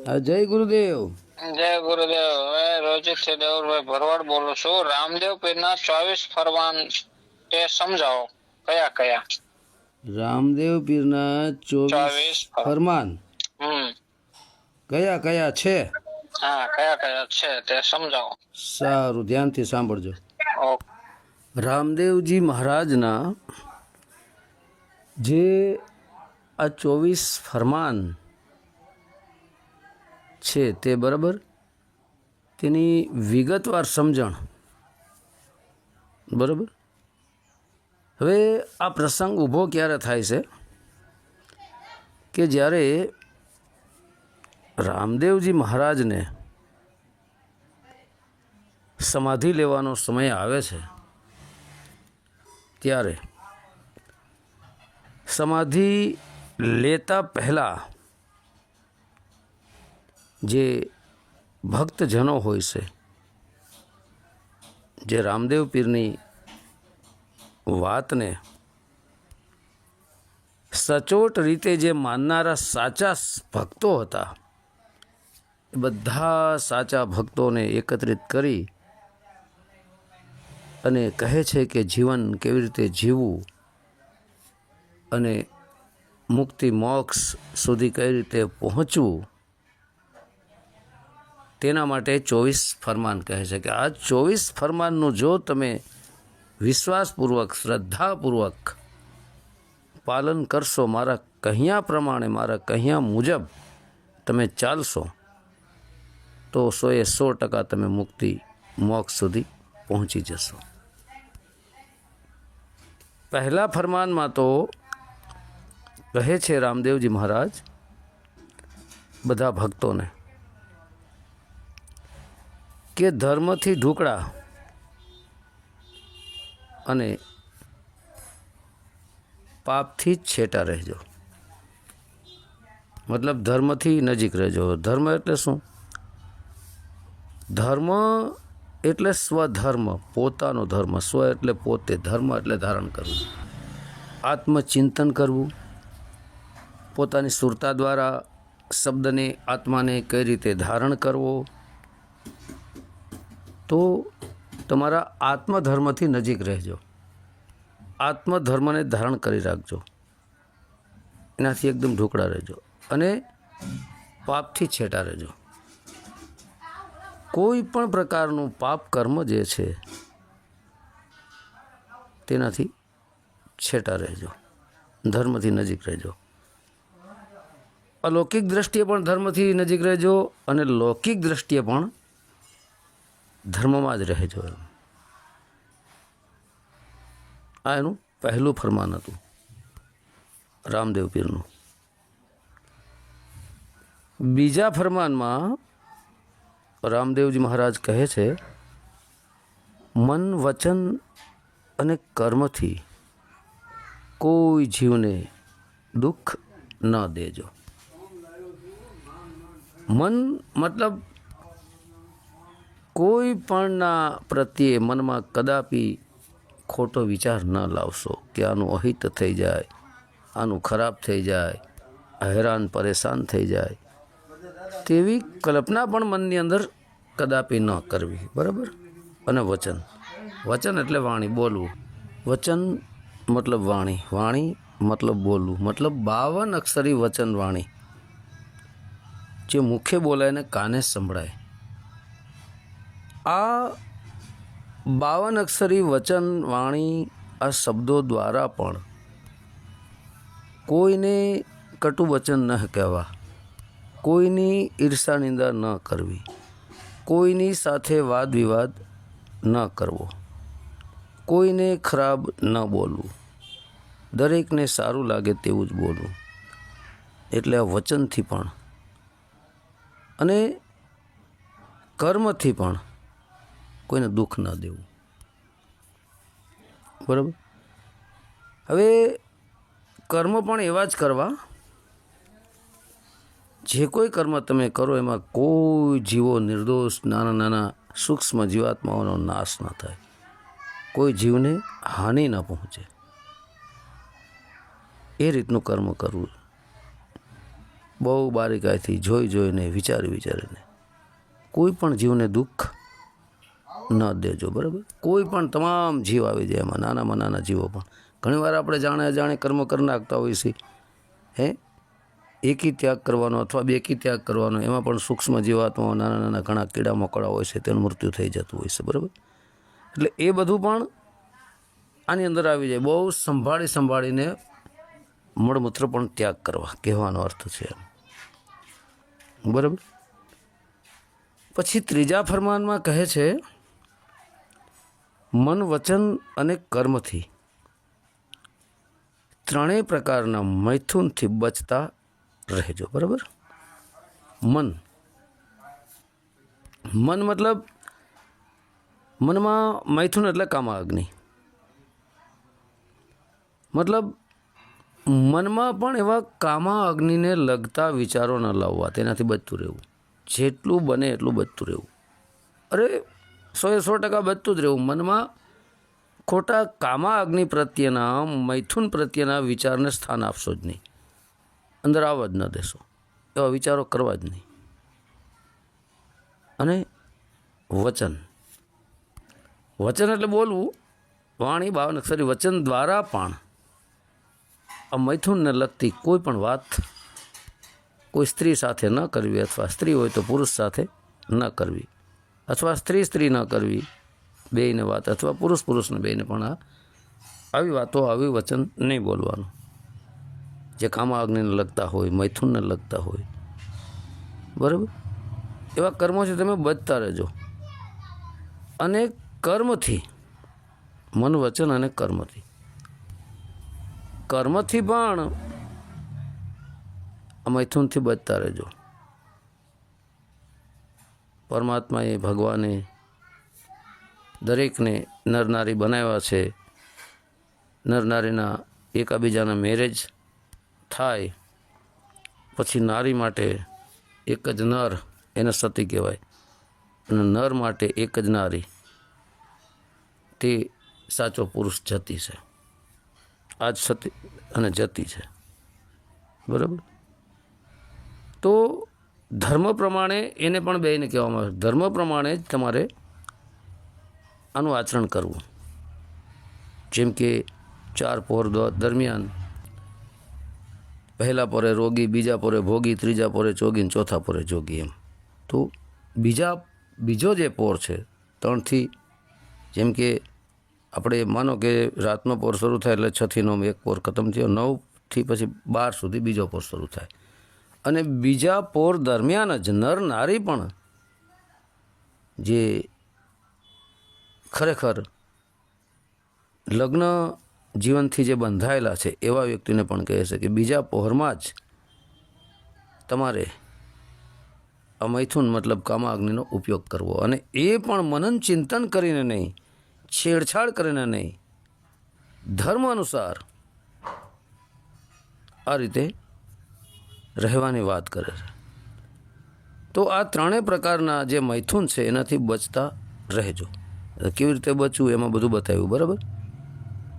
જય ગુરુદેવ. જય ગુરુદેવ. હવે રોજિત થી દેવરભાઈ ભરવાડ બોલું છું. રામદેવ પીરના 24 ફરમાન એ સમજાવો કયા કયા? રામદેવ પીરના 24 ફરમાન કયા કયા છે? હા, કયા કયા છે તે સમજાવો. સારું, ધ્યાનથી સાંભળજો. ઓકે. રામદેવજી મહારાજના જે આ 24 ફરમાન છે તે બરાબર તેની વિગતવાર સમજણ બરાબર. હવે આ પ્રસંગ ઊભો ક્યારે થાય છે કે જ્યારે રામદેવજી મહારાજને સમાધિ લેવાનો સમય આવે છે ત્યારે સમાધિ લેતા પહેલાં જે ભક્તજનો હોય છે, જે રામદેવ પીરની વાતને સચોટ રીતે જે માનનારા સાચા ભક્તો હતા, એ બધા સાચા ભક્તોને એકત્રિત કરી અને કહે છે કે જીવન કેવી રીતે જીવવું અને મુક્તિ મોક્ષ સુધી કઈ રીતે પહોંચવું, તેના માટે 24 ફરમાન કહે છે કે આ 24 ફરમાનનું જો તમે વિશ્વાસપૂર્વક શ્રદ્ધાપૂર્વક પાલન કરશો, મારા કહ્યા પ્રમાણે મારા કહ્યા મુજબ તમે ચાલશો તો 100% તમે મુક્તિ મોક્ષ સુધી પહોંચી જશો. પહેલા ફરમાનમાં તો કહે છે રામદેવજી મહારાજ બધા ભક્તોને કે ધર્મથી ઢુકડા અને પાપથી છેટા રહેજો. મતલબ ધર્મથી નજીક રહેજો. ધર્મ એટલે શું? ધર્મ એટલે સ્વધર્મ, પોતાનો ધર્મ. સ્વ એટલે પોતે, ધર્મ એટલે ધારણ કરવું, આત્મચિંતન કરવું, પોતાની સુરતા દ્વારા શબ્દને આત્માને કઈ રીતે ધારણ કરવો. તો તમારા આત્મધર્મથી નજીક રહેજો, આત્મધર્મને ધારણ કરી રાખજો, એનાથી એકદમ ઢોકળા રહેજો અને પાપથી છેટા રહેજો. કોઈ પણ પ્રકારનું પાપ કર્મ જે છે તેનાથી છેટા રહેજો, ધર્મથી નજીક રહેજો. અલૌકિક દ્રષ્ટિએ પણ ધર્મથી નજીક રહેજો અને લૌકિક દ્રષ્ટિએ પણ ધર્મમાં જ રહેજો. આ એનું પહેલું ફરમાન હતું રામદેવ પીરનું. બીજા ફરમાનમાં રામદેવજી મહારાજ કહે છે મન વચન અને કર્મથી કોઈ જીવને દુઃખ ન દેજો. મન મતલબ કોઈ પણના પ્રત્યે મનમાં કદાપી ખોટો વિચાર ન લાવશો કે આનું અહિત થઈ જાય, આનું ખરાબ થઈ જાય, હેરાન પરેશાન થઈ જાય, તેવી કલ્પના પણ મનની અંદર કદાપી ન કરવી. બરાબર. અને વચન, વચન એટલે વાણી, બોલવું. વચન મતલબ વાણી, વાણી મતલબ બોલવું, મતલબ 52 અક્ષરી વચન વાણી, જે મુખે બોલાય ને કાને સંભળાય. આ 52 અક્ષરી વચન વાણી, આ શબ્દો દ્વારા પણ કોઈને કટુ વચન ન કહેવા, કોઈની ઈર્ષા નિંદા ન કરવી, કોઈની સાથે વાદ વિવાદ ન કરવો, કોઈને ખરાબ ન બોલવું, દરેકને સારું લાગે તેવું જ બોલવું. એટલે આ વચનથી પણ અને કર્મથી પણ કોઈને દુઃખ ન દેવું. બરાબર. હવે કર્મ પણ એવા જ કરવા, જે કોઈ કર્મ તમે કરો એમાં કોઈ જીવો નિર્દોષ નાના નાના સૂક્ષ્મ જીવાત્માઓનો નાશ ન થાય, કોઈ જીવને હાનિ ન પહોંચે, એ રીતનું કર્મ કરવું. બહુ બારીકાઈથી જોઈને વિચારીને કોઈ પણ જીવને દુઃખ ન દેજો, બરાબર? કોઈ પણ તમામ જીવ આવી જાય એમાં, નાનામાં નાના જીવો પણ. ઘણીવાર આપણે જાણે અજાણે કર્મ કરી નાખતા હોઈએ છીએ, એકી ત્યાગ કરવાનો અથવા બેકી ત્યાગ કરવાનો, એમાં પણ સૂક્ષ્મ જીવાત્માઓ નાના ઘણા કીડા મકોડા હોય છે, તેનું મૃત્યુ થઈ જતું હોય છે, બરાબર? એટલે એ બધું પણ આની અંદર આવી જાય. બહુ સંભાળીને મળમૂત્ર પણ ત્યાગ કરવા, કહેવાનો અર્થ છે, બરાબર? પછી ત્રીજા ફરમાનમાં કહે છે, મન, વચન અને કર્મથી ત્રણેય પ્રકારના મૈથુનથી બચતા રહેજો, બરાબર? મન મતલબ મનમાં મૈથુન એટલે કામાગ્નિ, મતલબ મનમાં પણ એવા કામા અગ્નિને લગતા વિચારો ન લાવવા, તેનાથી બચતું રહેવું. જેટલું બને એટલું બચતું રહેવું. અરે 100% બચતું જ રહેવું. મનમાં ખોટા કામા અગ્નિ પ્રત્યેના, મૈથુન પ્રત્યેના વિચારને સ્થાન આપશો જ નહીં, અંદર આવવા જ ન દેશો, એવા વિચારો કરવા જ નહીં. અને વચન એટલે બોલવું, વાણી, ભાવન અક્ષરી વચન દ્વારા પણ આ મૈથુનને લગતી કોઈ પણ વાત કોઈ સ્ત્રી સાથે ન કરવી, અથવા સ્ત્રી હોય તો પુરુષ સાથે ન કરવી, અથવા સ્ત્રી ન કરવી, બેયને વાત, અથવા પુરુષને બેયને પણ આવી વાતો, આવી વચન નહીં બોલવાનું જે કામા અગ્નિને લગતા હોય, મૈથુનને લગતા હોય, બરાબર? એવા કર્મોથી તમે બચતા રહેજો. અને કર્મથી, મન, વચન અને કર્મથી પણ મૈથુનથી બચતા રહેજો. પરમાત્માએ, ભગવાને દરેકને નર નારી બનાવ્યા છે. નર નારીના એકાબીજાના મેરેજ થાય પછી નારી માટે એક જ નર, એને સતી કહેવાય, અને નર માટે એક જ નારી, તે સાચો પુરુષ જતી છે. આજ સતી અને જતી છે, બરાબર? તો ધર્મ પ્રમાણે એને પણ બેયને કહેવામાં આવે, ધર્મ પ્રમાણે જ તમારે આનું આચરણ કરવું. જેમ કે 4 પહોર દરમિયાન પહેલા પોરે રોગી, બીજા પોરે ભોગી, ત્રીજા પોરે ચોગી, ચોથા પોરે જોગી, એમ. તો બીજો જે પોર છે 3થી, જેમ કે આપણે માનો કે રાતનો પોર શરૂ થાય એટલે 6 થી 9 એક પોર ખતમ થયો, 9 થી પછી 12 સુધી બીજો પોર શરૂ થાય. અને બીજા પોર દરમિયાન જ નર નારી પણ જે ખરેખર લગ્ન જીવનથી જે બંધાયેલા છે એવા વ્યક્તિને પણ કહે છે કે બીજા પહોરમાં જ તમારે મૈથુન મતલબ કામાગ્નિનો ઉપયોગ કરવો. અને એ પણ મનન ચિંતન કરીને નહીં, છેડછાડ કરીને નહીં, ધર્મ અનુસાર આ રીતે રહેવાની વાત કરે છે. તો આ ત્રણેય પ્રકારના જે મૈથુન છે એનાથી બચતા રહેજો. કેવી રીતે બચવું એમાં બધું બતાવ્યું, બરાબર?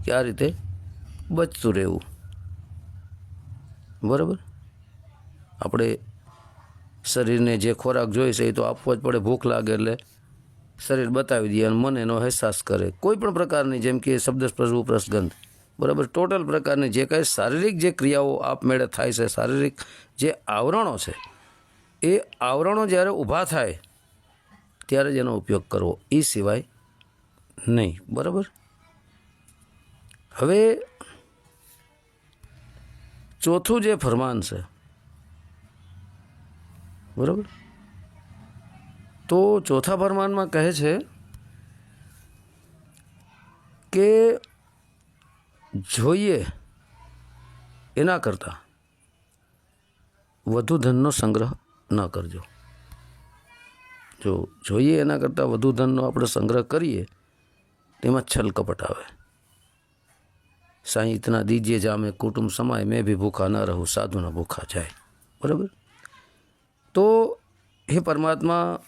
કે આ રીતે બચતું રહેવું, બરાબર? આપણે શરીરને જે ખોરાક જોઈએ છે એ તો આપવો જ પડે. ભૂખ લાગે એટલે શરીર બતાવી દે અને મન એનો અહેસાસ કરે. કોઈ પણ પ્રકારની, જેમ કે શબ્દ સ્પર્શ ઉપરસ ગંધ, બરાબર? ટોટલ પ્રકારની જે કાંઈ શારીરિક જે ક્રિયાઓ આપમેળે થાય છે, શારીરિક જે આવરણો છે, એ આવરણો જ્યારે ઊભા થાય ત્યારે જ એનો ઉપયોગ કરવો, એ સિવાય નહીં, બરાબર? હવે ચોથું જે ફરમાન છે, બરાબર? તો ચોથા ફરમાનમાં કહે છે કે જોઈએ એના કરતાં વધુ ધનનો સંગ્રહ ન કરજો. જો જોઈએ એના કરતાં વધુ ધનનો આપણે સંગ્રહ કરીએ તેમાં છલ કપટ આવે. સાईं इतना दीजिए जामे कुटुंब समाए, मैं भी भूखा न रहूँ, साधु न भूखा जाए, બરાબર? તો હે પરમાત્મા,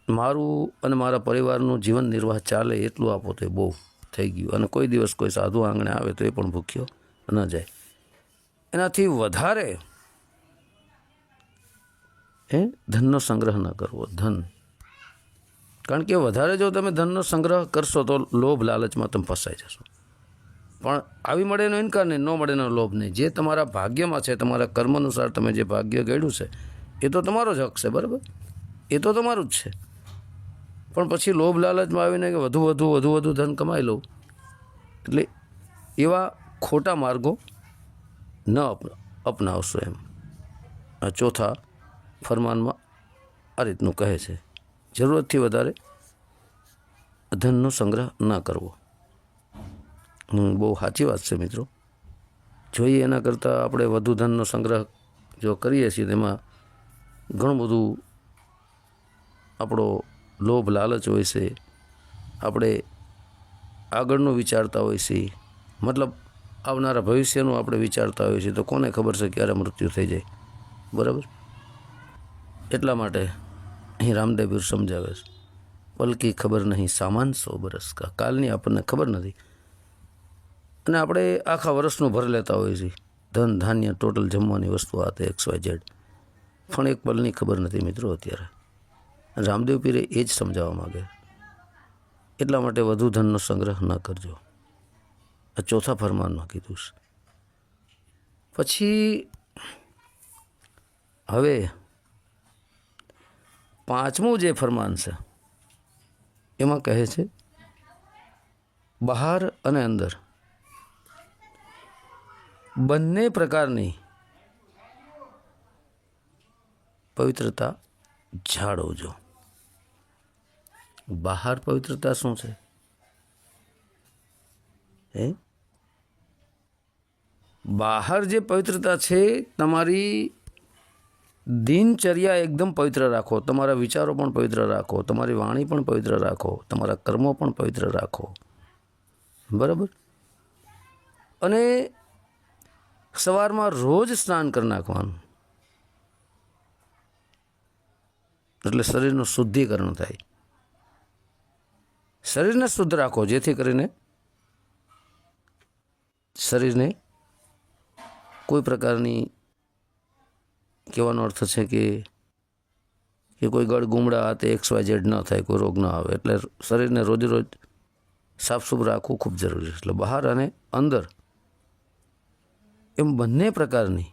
મારું અને મારા પરિવારનું જીવન નિર્વાહ ચાલે એટલું આપો તો બહુ થઈ ગયું. અને કોઈ દિવસ કોઈ સાધુ આંગણે આવે તો એ પણ ભૂખ્યો ન જાય. એનાથી વધારે ધનનો સંગ્રહ ન કરવો. ધન, કારણ કે વધારે જો તમે ધનનો સંગ્રહ કરશો તો લોભ લાલચમાં તમે ફસાઈ જશો. પણ આવી મળે એનો ઇનકાર નહીં, ન મળે એનો લોભ નહીં. જે તમારા ભાગ્યમાં છે, તમારા કર્મ અનુસાર તમે જે ભાગ્ય ઘડ્યું છે એ તો તમારો જ હક છે, બરાબર, એ તો તમારું જ છે. પણ પછી લોભ લાલચમાં આવીને કે વધુ ધન કમાઈ લઉં, એટલે એવા ખોટા માર્ગો ન અપનાવશો એમ. આ ચોથા ફરમાનમાં આ રીતનું કહે છે, જરૂરતથી વધારે ધનનો સંગ્રહ ન કરવો. બહુ સાચી વાત છે મિત્રો. જોઈએ એના કરતાં આપણે વધુ ધનનો સંગ્રહ જો કરીએ છીએ તેમાં ઘણું બધું આપણો લોભ લાલચ હોય છે, આપણે આગળનું વિચારતા હોય છીએ, મતલબ આવનારા ભવિષ્યનું આપણે વિચારતા હોઈએ છીએ. તો કોને ખબર છે ક્યારે મૃત્યુ થઈ જાય, બરાબર. એટલા માટે અહીં રામદેવ પીર સમજાવે છે, પલકી ખબર નહીં સામાન 100 બરસ કા. કાલની આપણને ખબર નથી અને આપણે આખા વર્ષનું ભરી લેતા હોઈએ છીએ, ધન ધાન્ય ટોટલ જમવાની વસ્તુ આ તે XYZ, પણ એક પલની ખબર નથી મિત્રો અત્યારે. રામદેવ પીરે એ જ સમજાવવા માગે. એટલા માટે વધુ ધનનો સંગ્રહ ન કરજો. આ ચોથા ફરમાનમાં કીધું છે. પછી હવે 5મું જે ફરમાન છે એમાં કહે છે, બહાર અને અંદર બંને પ્રકારની પવિત્રતા જાળવજો. બહાર પવિત્રતા શું છે? બહાર જે પવિત્રતા છે, તમારી દિનચર્યા એકદમ પવિત્ર રાખો, તમારા વિચારો પણ પવિત્ર રાખો, તમારી વાણી પણ પવિત્ર રાખો, તમારા કર્મો પણ પવિત્ર રાખો, બરાબર. અને સવારમાં રોજ સ્નાન કરી નાખવાનું, એટલે શરીરનું શુદ્ધિકરણ થાય. શરીરને શુદ્ધ રાખો, જેથી કરીને શરીરને કોઈ પ્રકારની, કહેવાનો અર્થ છે કે કોઈ ગળગુમડા તે XYZ ન થાય, કોઈ રોગ ન આવે. એટલે શરીરને રોજે રોજ સાફસૂફ રાખવું ખૂબ જરૂરી છે. એટલે બહાર અને અંદર એમ બંને પ્રકારની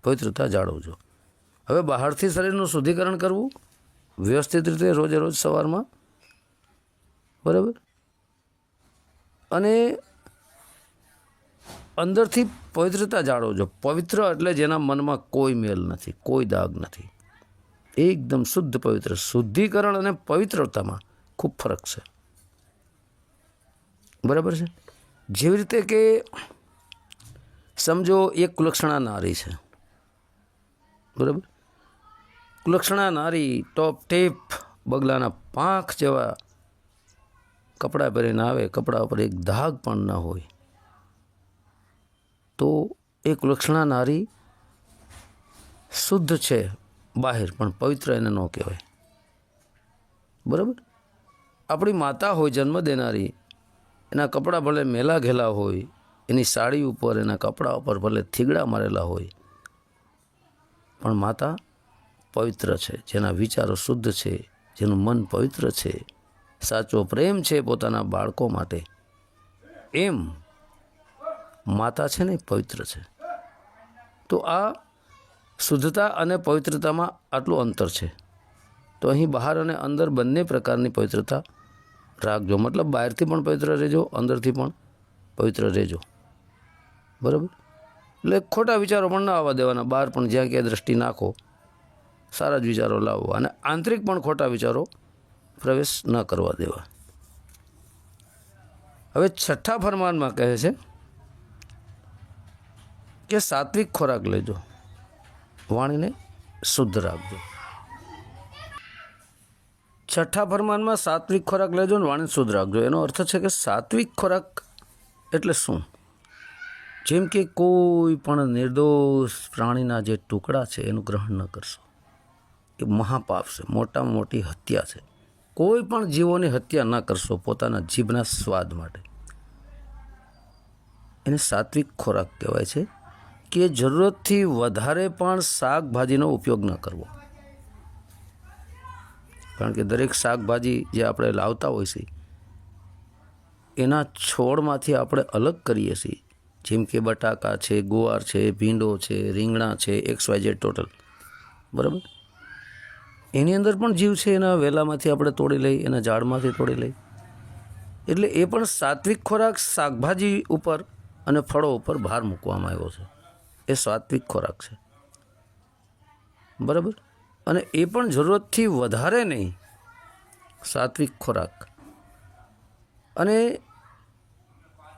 પવિત્રતા જાળવજો. હવે બહારથી શરીરનું શુદ્ધિકરણ કરવું વ્યવસ્થિત રીતે રોજે રોજ સવારમાં, બરાબર, અને અંદરથી પવિત્રતા જાળવજો. પવિત્ર એટલે જેના મનમાં કોઈ મેલ નથી, કોઈ દાગ નથી, એકદમ શુદ્ધ પવિત્ર. શુદ્ધિકરણ અને પવિત્રતામાં ખૂબ ફરક છે, બરાબર છે. જેવી રીતે કે સમજો એક કુલક્ષણા નારી છે, બરાબર. કુલક્ષણા નારી ટોપ ટેપ બગલાના પાંખ જેવા કપડાં પહેરીને આવે, કપડા ઉપર એક દાગ પણ ન હોય, તો એ કુલક્ષણા નારી શુદ્ધ છે બહાર, પણ પવિત્ર એને ન કહેવાય, બરાબર. આપણી માતા હોય જન્મ દેનારી, એના કપડાં ભલે મેલા ઘેલા હોય, એની સાડી ઉપર, એના કપડા ઉપર ભલે થીગડા મારેલા હોય, પણ માતા પવિત્ર છે, જેના વિચારો શુદ્ધ છે, જેનું મન પવિત્ર છે, સાચો પ્રેમ છે પોતાના બાળકો માટે, એમ માતા છે ને પવિત્ર છે. તો આ શુદ્ધતા અને પવિત્રતામાં આટલું અંતર છે. તો અહીં બહાર અને અંદર બંને પ્રકારની પવિત્રતા રાખજો. મતલબ બહારથી પણ પવિત્ર રહેજો, અંદરથી પણ પવિત્ર રહેજો, બરાબર. એટલે ખોટા વિચારો પણ ના આવવા દેવાના. બહાર પણ જ્યાં ક્યાં દ્રષ્ટિ નાખો, સારા જ વિચારો લાવવા, અને આંતરિક પણ ખોટા વિચારો પ્રવેશ ન કરવા દેવા. હવે 6થા ફરમાનમાં કહે છે કે સાત્વિક ખોરાક લેજો, વાણીને શુદ્ધ રાખજો. 6થા ફરમાનમાં સાત્વિક ખોરાક લેજો ને વાણીને શુદ્ધ રાખજો. એનો અર્થ છે કે સાત્વિક ખોરાક એટલે શું? જેમ કે કોઈ પણ નિર્દોષ પ્રાણીના જે ટુકડા છે એનું ગ્રહણ ન કરશો, એ મહાપાપ છે, મોટામાં મોટી હત્યા છે. કોઈ પણ જીવોની હત્યા ન કરશો પોતાના જીભના સ્વાદ માટે. એને સાત્વિક ખોરાક કહેવાય છે. કે જરૂરતથી વધારે પણ શાકભાજીનો ઉપયોગ ન કરવો. કારણ કે દરેક શાકભાજી જે આપણે લાવતા હોય છે એના છોડમાંથી આપણે અલગ કરીએ છીએ, જેમ કે બટાકા છે, ગુવાર છે, ભીંડો છે, રીંગણા છે, XYZ ટોટલ, બરાબર. એની અંદર પણ જીવ છે, એના વેલામાંથી આપણે તોડી લઈ, એના ઝાડમાંથી તોડી લઈ. એટલે એ પણ સાત્વિક ખોરાક શાકભાજી ઉપર અને ફળો ઉપર ભાર મૂકવામાં આવ્યો છે. એ સાત્વિક ખોરાક છે, બરાબર. અને એ પણ જરૂરતથી વધારે નહીં, સાત્વિક ખોરાક. અને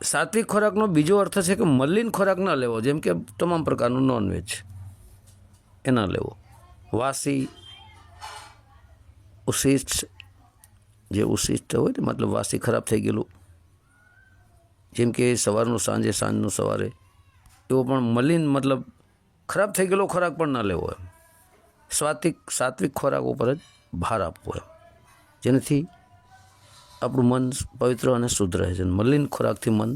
સાત્વિક ખોરાકનો બીજો અર્થ છે કે મલિન ખોરાક ન લેવો, જેમ કે તમામ પ્રકારનું નોનવેજ એ ન લેવો. વાસી ઉશિષ્ટ, જે ઉશિષ્ટ હોય ને, મતલબ વાસી ખરાબ થઈ ગયેલું, જેમ કે સવારનું સાંજે, સાંજનું સવારે, એવો પણ મલિન મતલબ ખરાબ થઈ ગયેલો ખોરાક પણ ન લેવો. એમ સાત્વિક ખોરાક ઉપર જ ભાર આપવો, એમ જેનાથી આપણું મન પવિત્ર અને શુદ્ધ રહે છે. મલિન ખોરાકથી મન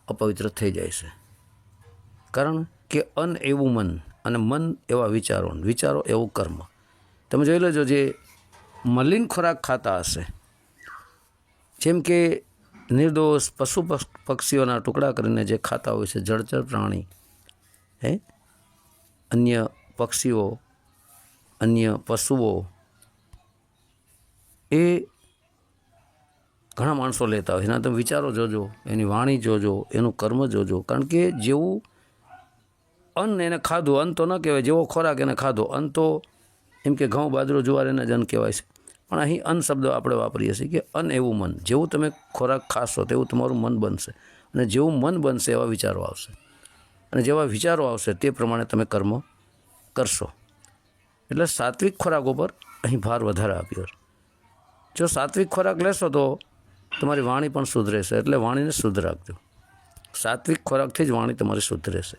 અપવિત્ર થઈ જાય છે, કારણ કે અન્ન એવું મન, અને મન એવા વિચારો, વિચારો એવું કર્મ. તમે જોઈ લેજો, જે મલિન ખોરાક ખાતા હશે, જેમ કે નિર્દોષ પશુ પક્ષીઓના ટુકડા કરીને જે ખાતા હોય છે, જળચર પ્રાણી, અન્ય પક્ષીઓ, અન્ય પશુઓ, એ ઘણા માણસો લેતા હોય. એના તમે વિચારો જોજો, એની વાણી જોજો, એનું કર્મ જોજો. કારણ કે જેવું અન્ન એને ખાધું, અન્ન તો ન કહેવાય, જેવો ખોરાક એને ખાધો, અન્ન તો એમ કે ઘઉં, બાજરો, જુવાર એને જ અન્ન કહેવાય છે. પણ અહીં અન્ન શબ્દ આપણે વાપરીએ છીએ કે અન્ન એવું મન, જેવું તમે ખોરાક ખાશો તેવું તમારું મન બનશે, અને જેવું મન બનશે એવા વિચારો આવશે, અને જેવા વિચારો આવશે તે પ્રમાણે તમે કર્મ કરશો. એટલે સાત્વિક ખોરાક ઉપર અહીં ભાર વધારે આપ્યો. જો સાત્વિક ખોરાક લેશો તો તમારી વાણી પણ શુદ્ધ રહેશે. એટલે વાણીને શુદ્ધ રાખજો. સાત્વિક ખોરાકથી જ વાણી તમારી શુદ્ધ રહેશે.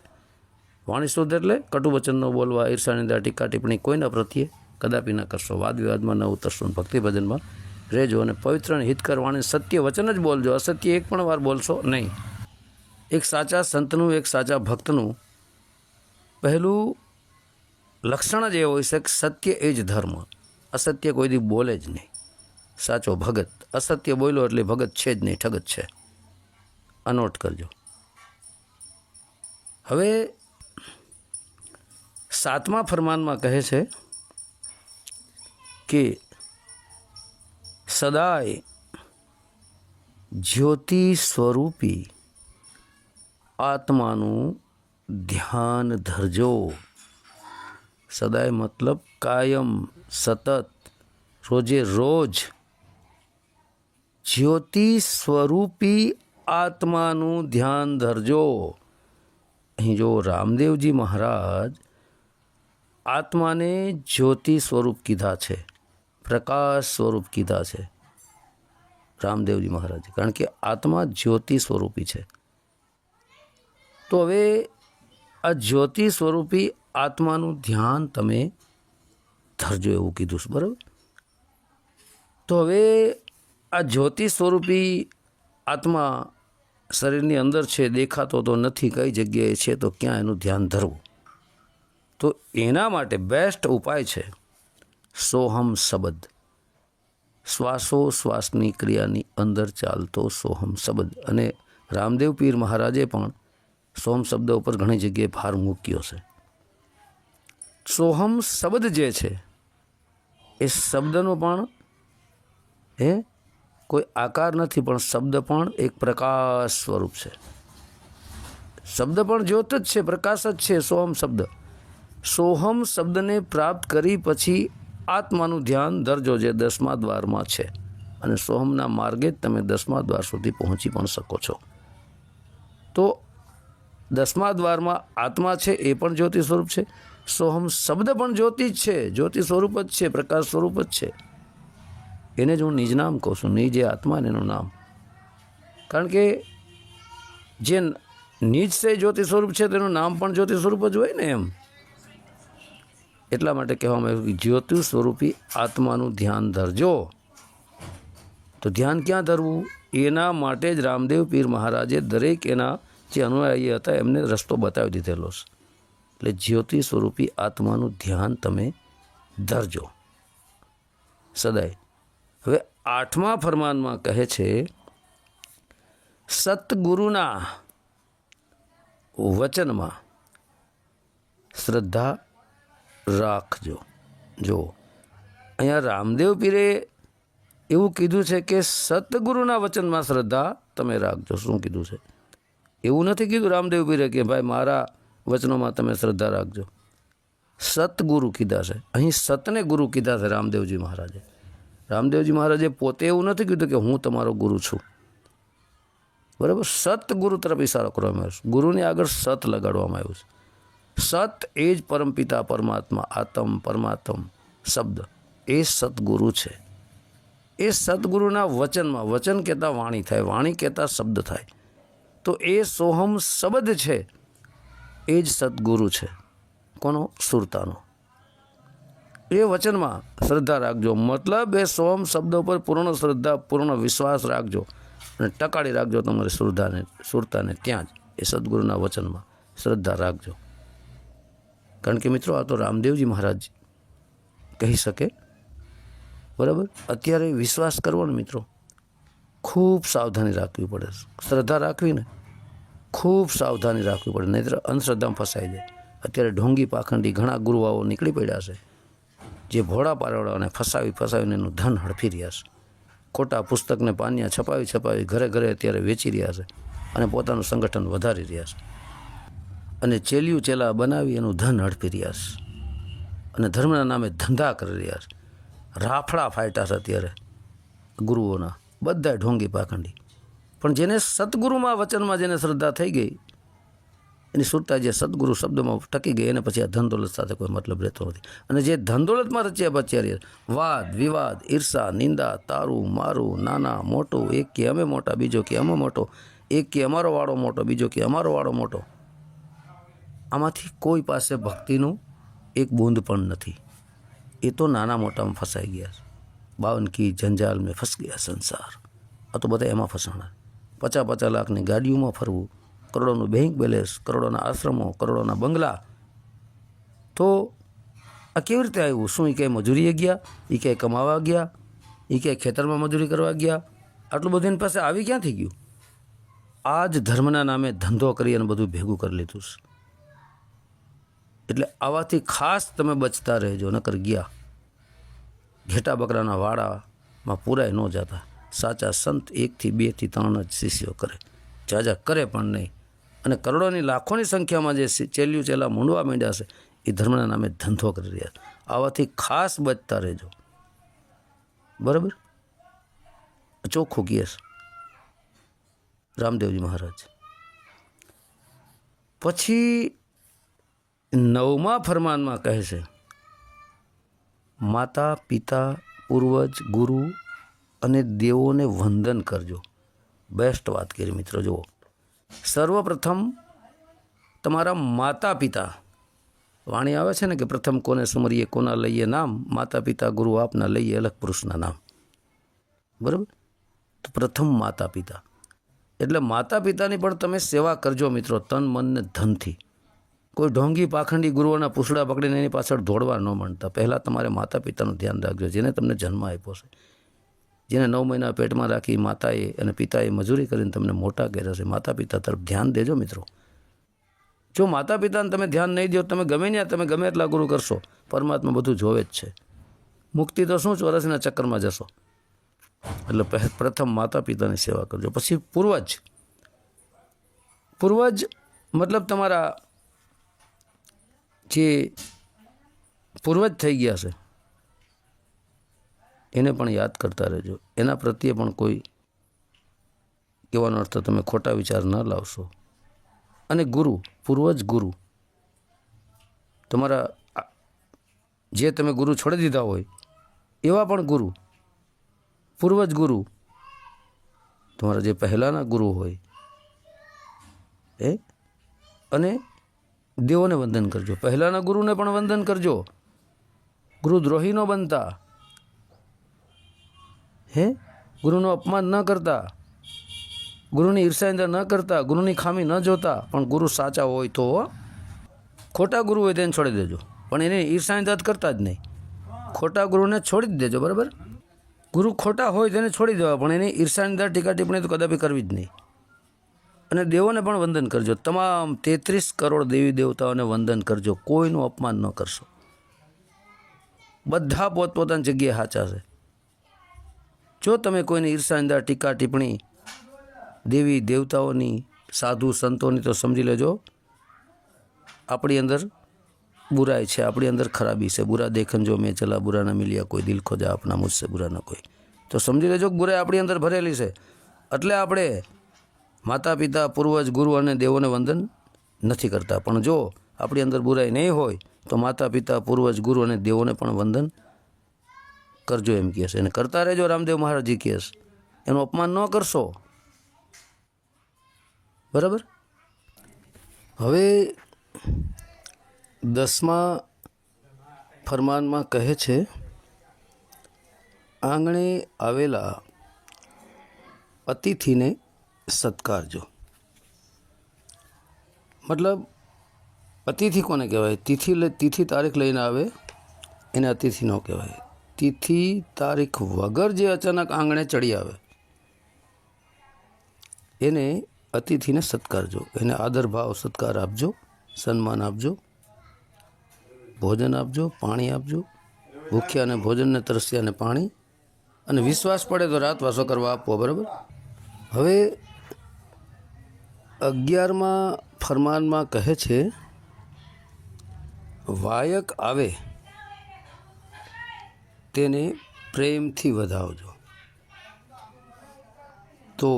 વાણી શુદ્ધ એટલે કટુ વચન ન બોલવા, ઈર્ષા, નિંદા, ટીકા ટિપ્પણી કોઈના પ્રત્યે કદાપી ન કરશો. વાદ વિવાદમાં ન ઉતરશો, ભક્તિ ભજનમાં રહેજો, અને પવિત્ર અને હિતકર વાણી, સત્ય વચન જ બોલજો. અસત્ય એક પણ વાર બોલશો નહીં. એક સાચા સંતનું, એક સાચા ભક્તનું પહેલું લક્ષણ જ એ હોય છે કે સત્ય એ જ ધર્મ. અસત્ય કોઈ દી બોલે જ નહીં. સાચો ભગત અસત્ય બોલ્યો એટલે ભગત છે જ નહીં, ઠગ જ છે. આ નોટ કરજો. હવે 7મા ફરમાનમાં કહે છે કે સદાય જ્યોતિ સ્વરૂપી આત્માનું ધ્યાન ધરજો. સદાય મતલબ કાયમ, સતત, રોજે રોજ જ્યોતિ સ્વરૂપી આત્માનું ધ્યાન ધરજો. અહીં જો રામદેવજી મહારાજ આત્માને જ્યોતિ સ્વરૂપ કીધા છે, પ્રકાશ સ્વરૂપ કીધા છે રામદેવજી મહારાજે, કારણ કે આત્મા જ્યોતિ સ્વરૂપી છે. તો હવે આ જ્યોતિ સ્વરૂપી આત્માનું ધ્યાન તમે ધરજો એવું કીધું છે, બરાબર. તો હવે આ જ્યોતિ સ્વરૂપી આત્મા શરીરની અંદર છે, દેખાતો તો નથી, કઈ જગ્યાએ છે, તો ક્યાં એનું ધ્યાન ધરવું? તો એના માટે બેસ્ટ ઉપાય છે સોહમ શબ્દ. શ્વાસોશ્વાસની ક્રિયાની અંદર ચાલતો સોહમ શબ્દ. અને રામદેવ પીર મહારાજે પણ સોહમ શબ્દ ઉપર ઘણી જગ્યાએ ભાર મૂક્યો છે. સોહમ શબ્દ જે છે એ શબ્દનો પણ કોઈ આકાર નથી, પણ શબ્દ પણ એક પ્રકાશ સ્વરૂપ છે. શબ્દ પણ જ્યોત જ છે, પ્રકાશ જ છે સોહમ શબ્દ. સોહમ શબ્દને પ્રાપ્ત કરી પછી આત્માનું ધ્યાન ધરજો, જે 10મા દ્વારમાં છે. અને સોહમના માર્ગે જ તમે 10મા દ્વાર સુધી પહોંચી પણ શકો છો. તો 10મા દ્વારમાં આત્મા છે, એ પણ જ્યોતિ સ્વરૂપ છે. સોહમ શબ્દ પણ જ્યોતિ જ છે, જ્યોતિ સ્વરૂપ જ છે, પ્રકાશ સ્વરૂપ જ છે. એને જ હું નિજ નામ કહું છું. નિજ એ આત્મા ને એનું નામ. કારણ કે જે નિજ છે જ્યોતિ સ્વરૂપ છે તેનું નામ પણ જ્યોતિ સ્વરૂપ જ હોય ને, એમ. એટલા માટે કહેવામાં આવ્યું કે જ્યોતિ સ્વરૂપી આત્માનું ધ્યાન ધરજો. તો ધ્યાન ક્યાં ધરવું? એના માટે જ રામદેવ પીર મહારાજે દરેક એના જે અનુયાયી હતા એમને રસ્તો બતાવી દીધેલો છે. એટલે જ્યોતિ સ્વરૂપી આત્માનું ધ્યાન તમે ધરજો. સદાય. હવે 8મા ફરમાનમાં કહે છે સતગુરુના વચનમાં શ્રદ્ધા રાખજો. જો અહીંયા રામદેવ પીરે એવું કીધું છે કે સતગુરુના વચનમાં શ્રદ્ધા તમે રાખજો. શું કીધું છે? એવું નથી કીધું રામદેવ પીરે કે ભાઈ મારા વચનોમાં તમે શ્રદ્ધા રાખજો. સતગુરુ કીધા છે. અહીં સતને ગુરુ કીધા છે રામદેવજી મહારાજે. રામદેવજી મહારાજે પોતે એવું નથી કીધું કે હું તમારો ગુરુ છું. બરાબર? સતગુરુ તરફ ઇશારો કરવામાં આવ્યો છે. ગુરુની આગળ સત લગાડવામાં આવ્યું છે. સત એ જ પરમપિતા પરમાત્મા આત્મ પરમાત્મ શબ્દ એ સતગુરુ છે. એ સતગુરુના વચનમાં, વચન કહેતા વાણી થાય, વાણી કહેતા શબ્દ થાય, તો એ સોહમ શબ્દ છે એ જ સતગુરુ છે. કોનો? સુરતાનો. એ વચનમાં શ્રદ્ધા રાખજો. મતલબ એ સોહમ શબ્દ ઉપર પૂર્ણ શ્રદ્ધા, પૂર્ણ વિશ્વાસ રાખજો અને ટકાડી રાખજો તમારી સુરતાને ત્યાં જ એ સદગુરુના વચનમાં શ્રદ્ધા રાખજો. કારણ કે મિત્રો આ તો રામદેવજી મહારાજ કહી શકે. બરાબર? અત્યારે વિશ્વાસ કરવો ને મિત્રો ખૂબ સાવધાની રાખવી પડે. શ્રદ્ધા રાખવી ને ખૂબ સાવધાની રાખવી પડે, નહીંતર અંધશ્રદ્ધામાં ફસાઈ જાય. અત્યારે ઢોંગી પાખંડી ઘણા ગુરુવાઓ નીકળી પડ્યા છે જે ભોળા પારવડાઓને ફસાવીને એનું ધન હડફી રહ્યા છે. ખોટા પુસ્તકને પાનિયા છપાવી ઘરે ઘરે અત્યારે વેચી રહ્યા છે અને પોતાનું સંગઠન વધારી રહ્યા છે અને ચેલિયું ચેલા બનાવી એનું ધન હડપી રહ્યા છે અને ધર્મના નામે ધંધા કરી રહ્યા છે. રાફડા ફાટ્યા છે અત્યારે ગુરુઓના, બધા ઢોંગી પાખંડી. પણ જેને સતગુરુમાં વચનમાં જેને શ્રદ્ધા થઈ ગઈ, એની સુરતા જે સદગુરુ શબ્દમાં ટકી ગઈ, એને પછી આ ધનદોલત સાથે કોઈ મતલબ રહેતો નથી. અને જે ધનદોલતમાં રચ્યા બચ્યા વાદ વિવાદ, ઈર્ષા, નિંદા, તારું મારું, નાના મોટું, એક કે અમે મોટા, બીજો કે અમે મોટો, એક કે અમારો વાળો મોટો, બીજો કે અમારો વાળો મોટો, આમાંથી કોઈ પાસે ભક્તિનું એક બૂંદ પણ નથી. એ તો નાના મોટામાં ફસાઈ ગયા છે. 52 કી જંજાલ મેં ફસ ગયા સંસાર. આ તો બધા એમાં ફસાણા. 50 લાખની ગાડીઓમાં ફરવું, કરોડોનું બેંક બેલેન્સ, કરોડોના આશ્રમો, કરોડોના બંગલા. તો આ કેવી રીતે આવ્યું? શું એ ક્યાંય મજૂરીએ ગયા? એ ક્યાંય કમાવા ગયા? એ ક્યાંય ખેતરમાં મજૂરી કરવા ગયા? આટલું બધું એની પાસે આવી ક્યાંથી ગયું? આ જ ધર્મના નામે ધંધો કરી અને બધું ભેગું કરી લીધું છે. એટલે આવાથી ખાસ તમે બચતા રહેજો, નકર ગયા ઘેટા બકરાના વાડામાં પૂરાય ન જતા. સાચા સંત 1 થી 2 થી 3 જ શિષ્યો કરે, જાજા કરે પણ નહીં. અને કરોડોની લાખોની સંખ્યામાં જે ચેલિયું ચેલા મૂંડવા માંડ્યા છે એ ધર્મના નામે ધંધો કરી રહ્યા છે. આવાથી ખાસ બચતા રહેજો. બરાબર? ચોખ્ખું કહે છે રામદેવજી મહારાજ. પછી 9મા ફરમાનમાં કહે છે માતા પિતા પૂર્વજ ગુરુ અને દેવોને વંદન કરજો. બેસ્ટ વાત કરી મિત્રો. જુઓ, સર્વપ્રથમ તમારા માતા પિતા, વાણી આવે છે ને કે પ્રથમ કોને સુમરીએ કોના લઈએ નામ, માતા પિતા ગુરુ આપના લઈએ અલગ પુરુષના નામ. બરાબર? તો પ્રથમ માતા પિતા, એટલે માતા પિતાની પણ તમે સેવા કરજો મિત્રો, તન મન ને ધનથી. કોઈ ઢોંગી પાખંડી ગુરુઓના પૂછડા પકડીને એની પાછળ દોડવા ન માંડતા. પહેલાં તમારે માતા પિતાનું ધ્યાન રાખજો, જેને તમને જન્મ આપ્યો છે, જેને 9 મહિના પેટમાં રાખી માતાએ અને પિતાએ મજૂરી કરીને તમને મોટા કર્યા છે. માતા પિતા તરફ ધ્યાન દેજો મિત્રો. જો માતા પિતાને તમે ધ્યાન નહીં દો, તમે ગમે ત્યાં તમે ગમે એટલા ગુરુ કરશો, પરમાત્મા બધું જોવે જ છે. મુક્તિ તો શું ચોરસના ચક્કરમાં જશો. એટલે પ્રથમ માતા પિતાની સેવા કરજો. પછી પૂર્વજ. પૂર્વજ મતલબ તમારા જે પૂર્વજ થઈ ગયા છે એને પણ યાદ કરતા રહેજો. એના પ્રત્યે પણ કોઈ કહેવાનો અર્થ તમે ખોટા વિચાર ન લાવશો. અને ગુરુ, પૂર્વજ ગુરુ, તમારા જે તમે ગુરુ છોડી દીધા હોય એવા પણ ગુરુ, પૂર્વજ ગુરુ, તમારા જે પહેલાંના ગુરુ હોય એ, અને દેવોને વંદન કરજો. પહેલાંના ગુરુને પણ વંદન કરજો. ગુરુદ્રોહી ન બનતા, ગુરુનું અપમાન ન કરતા, ગુરુની ઈર્ષા ન કરતા, ગુરુની ખામી ન જોતા. પણ ગુરુ સાચા હોય તો, ખોટા ગુરુ હોય તેને છોડી દેજો, પણ એને ઈર્ષા કરતા જ નહીં. ખોટા ગુરુને છોડી જ દેજો. બરાબર? ગુરુ ખોટા હોય તેને છોડી દેવા, પણ એની ઈર્ષા નિંદા ટીકા ટિપ્પણી તો કદાપી કરવી જ નહીં. અને દેવોને પણ વંદન કરજો, તમામ 33 કરોડ દેવી દેવતાઓને વંદન કરજો, કોઈનું અપમાન ન કરશો. બધા પોતપોતાની જગ્યાએ સાચા છે. જો તમે કોઈની ઈર્ષા નિંદા ટીકા ટિપ્પણી દેવી દેવતાઓની, સાધુ સંતોની, તો સમજી લેજો આપણી અંદર बुराई है, अपनी अंदर खराबी से. बुरा देखन जो मैं चला, बुरा ना मिलिया कोई, दिल खोजा अपना मुझसे बुरा ना कोई. तो समझी लेजो बुराई अपनी अंदर भरेली है. એટલે આપણે માતા પિતા પૂર્વજ ગુરુ અને દેવોને વંદન નથી કરતા, પણ જો આપણી અંદર બુરાઈ નહીં હોય તો માતા પિતા પૂર્વજ ગુરુ અને દેવોને પણ વંદન કરજો એમ કહે છે. અને કરતા રહેજો, રામદેવ મહારાજજી કહે છે, એનું અપમાન ન કરશો. બરાબર. હવે 10મા ફરમાનમાં કહે છે, આંગણે આવેલા અતિથિને સત્કારજો. મતલબ અતિથિ કોને કહેવાય? તિથિ તારીખ લઈને આવે એને અતિથિ ન કહેવાય. તિથિ તારીખ વગર જે અચાનક આંગણે ચડી આવે એને અતિથિને સત્કારજો. એને આદર ભાવ સત્કાર આપજો, સન્માન આપજો, ભોજન આપજો, પાણી આપજો. ભૂખ્યાને ભોજન ને તરસ્યાને પાણી, અને વિશ્વાસ પડે તો રાત વાસો કરવા આપવો. બરાબર. હવે 11મા ફરમાનમાં કહે છે, વાયક આવે તેને પ્રેમથી વધાવજો. તો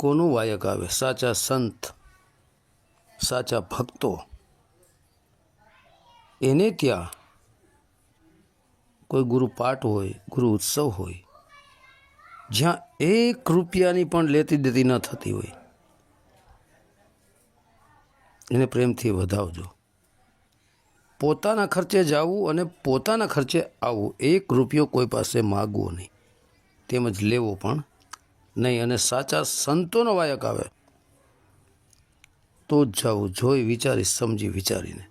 કોનું વાયક આવે? સાચા સંત, સાચા ભક્તો, એને ત્યાં કોઈ ગુરુ પાઠ હોય, ગુરુ ઉત્સવ હોય, જ્યાં 1 રૂપિયાની પણ લેતી દેતી ન થતી હોય, એને પ્રેમથી વધાવજો. પોતાના ખર્ચે જવું અને પોતાના ખર્ચે આવવું, 1 રૂપિયો કોઈ પાસે માગવો નહીં, તેમજ લેવો પણ નહીં. અને સાચા સંતોનો વાયક આવે તો જ જવું, જોઈ વિચારી સમજી વિચારીને.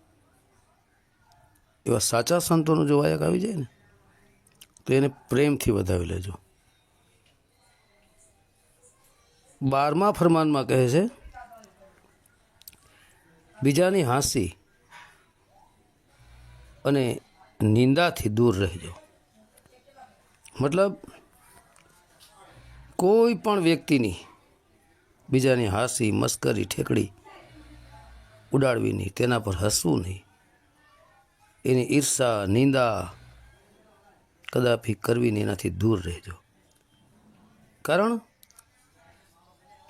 એવા સાચા સંતોનો જો વાયક આવી જાય ને તો એને પ્રેમથી વધાવી લેજો. 12મા ફરમાનમાં કહે છે, બીજાની હાંસી અને નિંદાથી દૂર રહેજો. મતલબ કોઈ પણ વ્યક્તિની બીજાની હાંસી, મસ્કરી, ઠેકડી ઉડાડવી નહીં, તેના પર હસવું નહીં, એની ઈર્ષા નિંદા કદાપી કરવી નહીં, એનાથી દૂર રહેજો. કારણ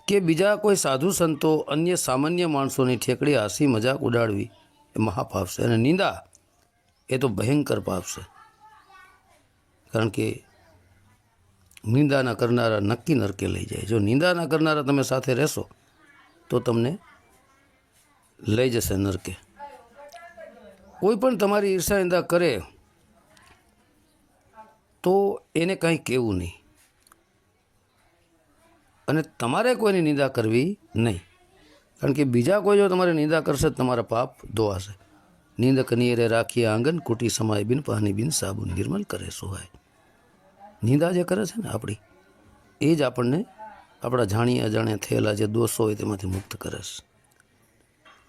કે બીજા કોઈ સાધુ સંતો, અન્ય સામાન્ય માણસોની ઠેકડી, હાંસી, મજાક ઉડાડવી એ મહાપાપ છે. અને નિંદા એ તો ભયંકર પાપ છે. કારણ કે નિંદાના કરનારા નક્કી નરકે લઈ જાય. જો નિંદાના કરનારા તમે સાથે રહેશો તો તમને લઈ જશે નરકે. કોઈ પણ તમારી ઈર્ષા નિંદા કરે તો એને કંઈ કહેવું નહીં, અને તમારે કોઈની નિંદા કરવી નહીં. કારણ કે બીજા કોઈ જો તમારી નિંદા કરશે તમારા પાપ ધોવાશે. નિંદક નિયરે રાખીએ આંગન, કુટી સમાય બિન, પાણી બિન સાબુન નિર્મલ કરે સોહાય. નિંદા જે કરે છે ને આપણી, એ જ આપણને આપણા જાણીએ અજાણ્યા થયેલા જે દોષો હોય તેમાંથી મુક્ત કરે છે.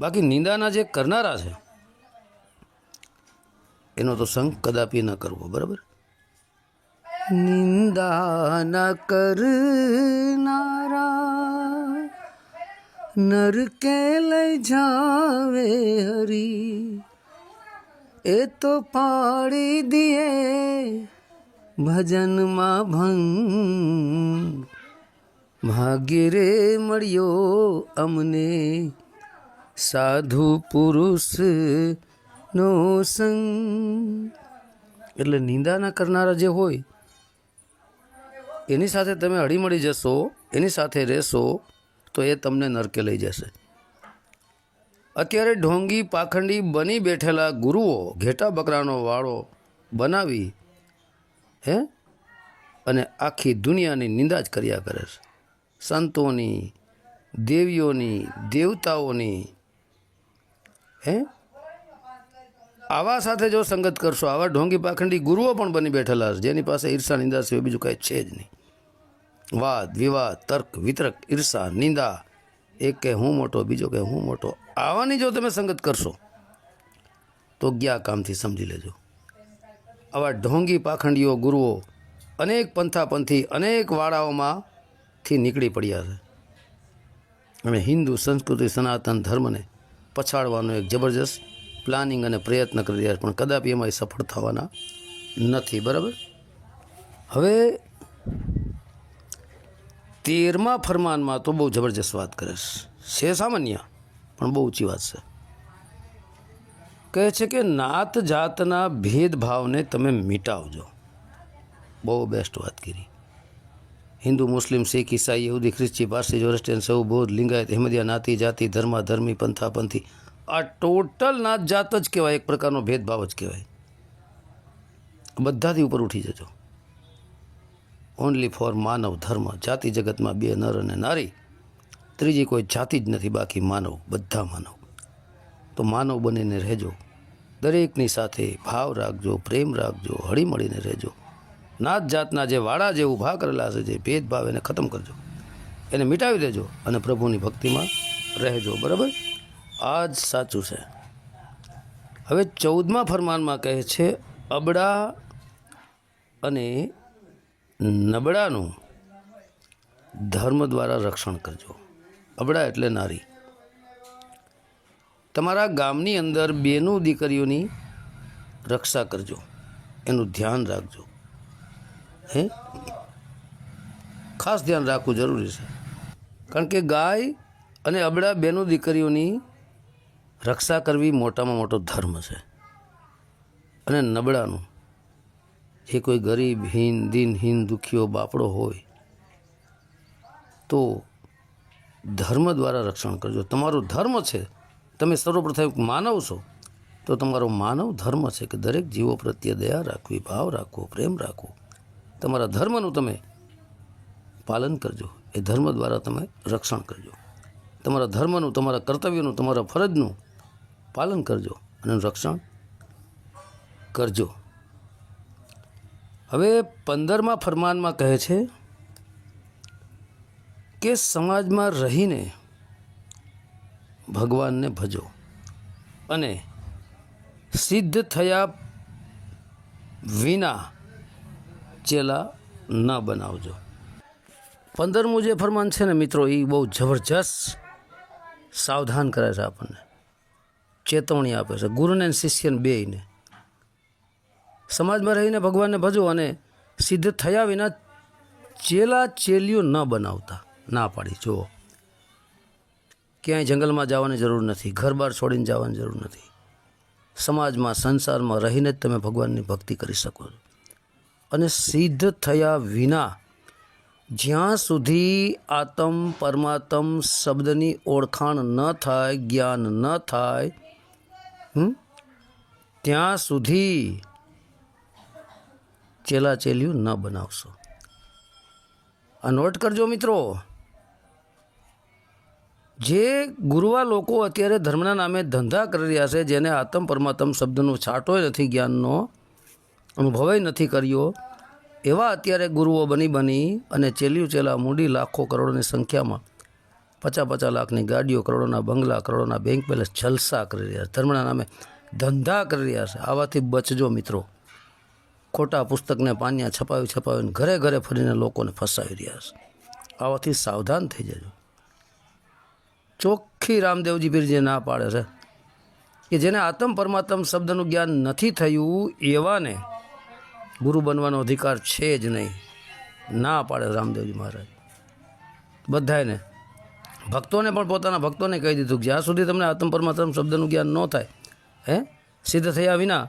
બાકી નિંદાના જે કરનારા છે એનો તો સંગ કદાપી ન કરવો. બરાબર. નિંદા ન કરનારા નરકે લઈ જાવે હરી, એ તો પાડી દિએ ભજનમાં ભંગ. ભાગ્ય રે મળ્યો અમને સાધુ પુરુષ નો સંગ. એટલે નિંદાના કરનારા જે હોય એની સાથે તમે હળીમળી જશો, એની સાથે રહેશો તો એ તમને નરકે લઈ જશે. અત્યારે ઢોંગી પાખંડી બની બેઠેલા ગુરુઓ ઘેટા બકરાનો વાળો બનાવી અને આખી દુનિયાની નિંદા જ કર્યા કરે છે. સંતોની, દેવીઓની, દેવતાઓની, આવા સાથે જો સંગત કરશો, આવા ઢોંગી પાખંડી ગુરુઓ પણ બની બેઠેલા છે જેની પાસે ઈર્ષા નિંદા સિવાય બીજું કાંઈ છે જ નહીં. વાદ વિવાદ, તર્ક વિતર્ક, ઈર્ષા નિંદા, એક કે હું મોટો, બીજો કે હું મોટો, આવાની જો તમે સંગત કરશો તો ગયા કામથી સમજી લેજો. આવા ઢોંગી પાખંડીઓ ગુરુઓ અનેક પંથાપંથી અનેક વાળાઓમાંથી નીકળી પડ્યા છે અને હિન્દુ સંસ્કૃતિ સનાતન ધર્મને પછાડવાનો એક જબરજસ્ત પ્લાનિંગ અને પ્રયત્ન કરી રહ્યા છે, પણ કદાપી એમાં સફળ થવાના નથી. બરાબર. હવે 13મા ફરમાનમાં તો બહુ જબરજસ્ત વાત કરે છે સામાન્ય પણ બહુ ઊંચી વાત છે. કહે છે કે નાત જાતના ભેદભાવને તમે મિટાવજો. બહુ બેસ્ટ વાત કરી. હિન્દુ મુસ્લિમ શીખ ઈસાઈ યહૂદી ખ્રિસ્તી પારસી જોરેસ્ટ્રિયન સૌ બૌદ્ધ લિંગાયત અહેમદિયા નાતી જાતિ ધર્મી પંથાપંથી આ ટોટલ નાત જાત જ કહેવાય, એક પ્રકારનો ભેદભાવ જ કહેવાય. બધાથી ઉપર ઉઠી જજો. ઓનલી ફોર માનવ ધર્મ. જાતિ જગતમાં 2 નર અને નારી, ત્રીજી કોઈ જાતિ જ નથી, બાકી માનવ, બધા માનવ. તો માનવ બનીને રહેજો. દરેકની સાથે ભાવ રાખજો, પ્રેમ રાખજો, હળીમળીને રહેજો. નાત જાતના જે વાળા જે ઊભા કરેલા છે, જે ભેદભાવ, એને ખતમ કરજો, એને મિટાવી દેજો અને પ્રભુની ભક્તિમાં રહેજો. બરાબર. આ જ સાચું છે. હવે 14મા ફરમાનમાં કહે છે અબળા અને નબળાનું ધર્મ દ્વારા રક્ષણ કરજો. અબળા એટલે નારી. તમારા ગામની અંદર બેનું દીકરીઓની રક્ષા કરજો, એનું ધ્યાન રાખજો. ખાસ ધ્યાન રાખવું જરૂરી છે, કારણ કે ગાય અને અબળા બેનું દીકરીઓની રક્ષા કરવી મોટામાં મોટો ધર્મ છે. અને નબળાનું, જે કોઈ ગરીબ હીન દિનહીન દુખીઓ બાપડો હોય તો ધર્મ દ્વારા રક્ષણ કરજો. તમારો ધર્મ છે, તમે સર્વપ્રથમ માનવ છો તો તમારો માનવ ધર્મ છે કે દરેક જીવો પ્રત્યે દયા રાખવી, ભાવ રાખવો, પ્રેમ રાખવો. તમારા ધર્મનું તમે પાલન કરજો. એ ધર્મ દ્વારા તમે રક્ષણ કરજો. તમારા ધર્મનું, તમારા કર્તવ્યનું, તમારા ફરજનું પાલન કરજો અને રક્ષણ કરજો. હવે 15મા ફરમાનમાં કહે છે કે સમાજમાં રહીને ભગવાનને ભજો અને સિદ્ધ થયા વિના ચેલા ન બનાવજો. 15મું જે ફરમાન છે ને મિત્રો, એ બહુ જબરજસ્ત સાવધાન કરે છે આપણને, ચેતવણી આપે છે ગુરુને અને શિષ્યને બેયને. સમાજમાં રહીને ભગવાનને ભજો અને સિદ્ધ થયા વિના ચેલા ચેલીઓ ન બનાવતા. ના પાડી. જુઓ, ક્યાંય જંગલમાં જવાની જરૂર નથી, ઘર બહાર છોડીને જવાની જરૂર નથી. સમાજમાં, સંસારમાં રહીને જ તમે ભગવાનની ભક્તિ કરી શકો છો. અને સિદ્ધ થયા વિના, જ્યાં સુધી આત્મ પરમાત્મ શબ્દની ઓળખાણ ન થાય, જ્ઞાન ન થાય, ત્યાં સુધી ચેલા ચેલીઓ ન બનાવશો. આ નોટ કરજો મિત્રો. જે ગુરુવા લોકો અત્યારે ધર્મના નામે ધંધા કરી રહ્યા છે, જેને આત્મ પરમાત્મ શબ્દનો છાંટોય નથી, જ્ઞાનનો અનુભવ નથી કર્યો, એવા અત્યારે ગુરુઓ બની અને ચેલીઓ ચેલા મૂડી લાખો કરોડોની સંખ્યામાં 50-50 લાખની ગાડીઓ, કરોડોના બંગલા, કરોડોના બેંક બેલેન્સ જલસા કરી રહ્યા છે, ધર્મના નામે ધંધા કરી રહ્યા છે. આવાથી બચજો મિત્રો. ખોટા પુસ્તકને પાનિયા છપાવીને ઘરે ઘરે ફરીને લોકોને ફસાવી રહ્યા છે. આવાથી સાવધાન થઈ જજો. ચોખ્ખી રામદેવજી પીરજી ના પાડે છે કે જેને આત્મ પરમાત્મ શબ્દનું જ્ઞાન નથી થયું એવાને ગુરુ બનવાનો અધિકાર છે જ નહીં. ના પાડે રામદેવજી મહારાજ બધાને. ભક્તોને પણ, પોતાના ભક્તોને કહી દીધું કે જ્યાં સુધી તમને આત્મ પરમાત્મ શબ્દનું જ્ઞાન ન થાય, સિદ્ધ થયા વિના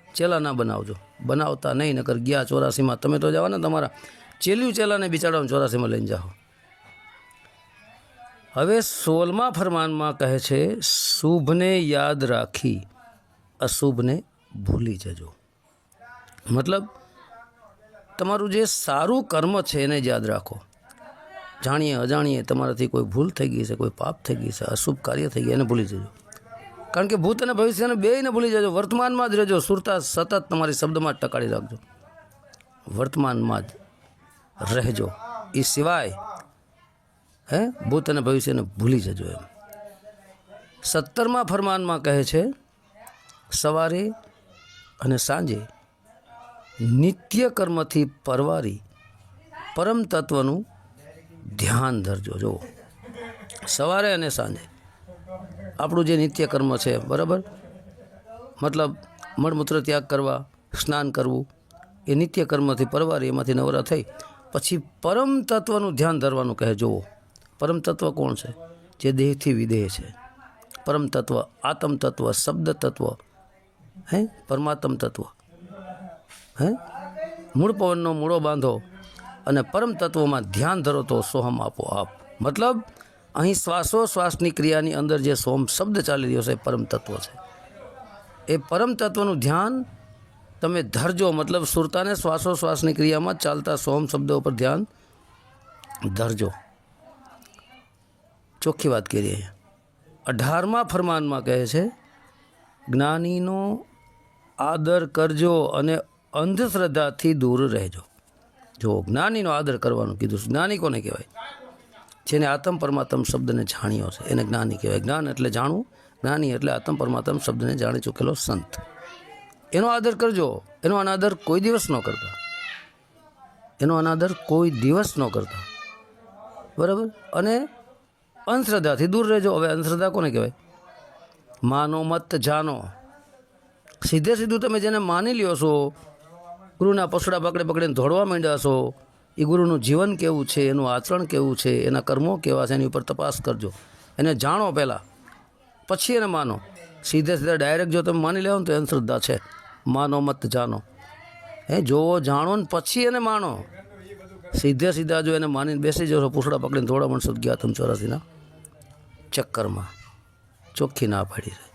ચેલા ના બનાવજો. બનાવતા નહીં, નકર ગયા 84માં તમે તો જવાના, તમારા ચેલ્યું ચેલાને બિચારાને 84માં લઈને જાઓ. હવે 16મા ફરમાનમાં કહે છે શુભને યાદ રાખી અશુભને ભૂલી જજો. મતલબ તમારું જે સારું કર્મ છે એને જ યાદ રાખો. જાણીએ અજાણીએ તમારાથી કોઈ ભૂલ થઈ ગઈ છે, કોઈ પાપ થઈ ગઈ છે, અશુભ કાર્ય થઈ ગયા, એને ભૂલી જજો. કારણ કે ભૂત અને ભવિષ્યને બેયને ભૂલી જજો, વર્તમાનમાં જ રહેજો. સુરતા સતત તમારી શબ્દમાં જ ટકાડી રાખજો, વર્તમાનમાં જ રહેજો. એ સિવાય ભૂત અને ભવિષ્યને ભૂલી જજો એમ. 17મા ફરમાનમાં કહે છે સવારે અને સાંજે નિત્ય કર્મથી પરવારી પરમ તત્વનું ધ્યાન ધરજો. જો સવારે અને સાંજે આપણું જે નિત્ય કર્મ છે, બરાબર, મતલબ મળમૂત્ર ત્યાગ કરવા, સ્નાન કરવું, એ નિત્ય કર્મથી પરવારી એમાંથી નવરા થઈ પછી પરમ તત્વનું ધ્યાન ધરવાનું કહે. જુઓ, પરમ તત્વ કોણ છે? જે દેહથી વિદેહ છે. પરમ તત્વ, આત્મ તત્વ, શબ્દ તત્વ, પરમાત્મ તત્વ. મૂળ પવનનો મૂળો બાંધો અને પરમ તત્વમાં ધ્યાન ધરો તો સોહમ આપો આપ. મતલબ અહીં શ્વાસોશ્વાસની ક્રિયાની અંદર જે સોમ શબ્દ ચાલી રહ્યો છે એ પરમ તત્વ છે. એ પરમ તત્વનું ધ્યાન તમે ધરજો. મતલબ સુરતાને શ્વાસોશ્વાસની ક્રિયામાં ચાલતા સોમ શબ્દો ઉપર ધ્યાન ધરજો. ચોખ્ખી વાત કરીએ. 18મા ફરમાનમાં કહે છે જ્ઞાનીનો આદર કરજો અને અંધશ્રદ્ધાથી દૂર રહેજો. જો જ્ઞાનીનો આદર કરવાનું કીધું. જ્ઞાની કોને કહેવાય? જેને આત્મ પરમાત્મ શબ્દને જાણ્યો છે એને જ્ઞાની કહેવાય. જ્ઞાન એટલે જાણવું, જ્ઞાની એટલે આત્મ પરમાત્મ શબ્દને જાણી ચૂકેલો સંત. એનો આદર કરજો. એનો અનાદર કોઈ દિવસ ન કરતા. એનો અનાદર કોઈ દિવસ ન કરતા, બરાબર. અને અંધશ્રદ્ધાથી દૂર રહેજો. હવે અંધશ્રદ્ધા કોને કહેવાય? માનો મત જાનો. સીધે સીધું તમે જેને માની લ્યો છો, ગુરુના પસડા પકડીને દોડવા માંડ્યા છો, એ ગુરુનું જીવન કેવું છે, એનું આચરણ કેવું છે, એના કર્મો કેવા છે, એની ઉપર તપાસ કરજો. એને જાણો પહેલાં, પછી એને માનો. સીધા ડાયરેક્ટ જો તમે માની લેવો ને તો અંધશ્રદ્ધા છે. માનો મત જાનો. જોવો, જાણો ને પછી એને માનો. સીધા જો એને માનીને બેસી જશો, પૂછડા પકડીને દોડા મળશો જ્ઞાતમ 84ના ચક્કરમાં. ચોખ્ખી ના પાડી છે.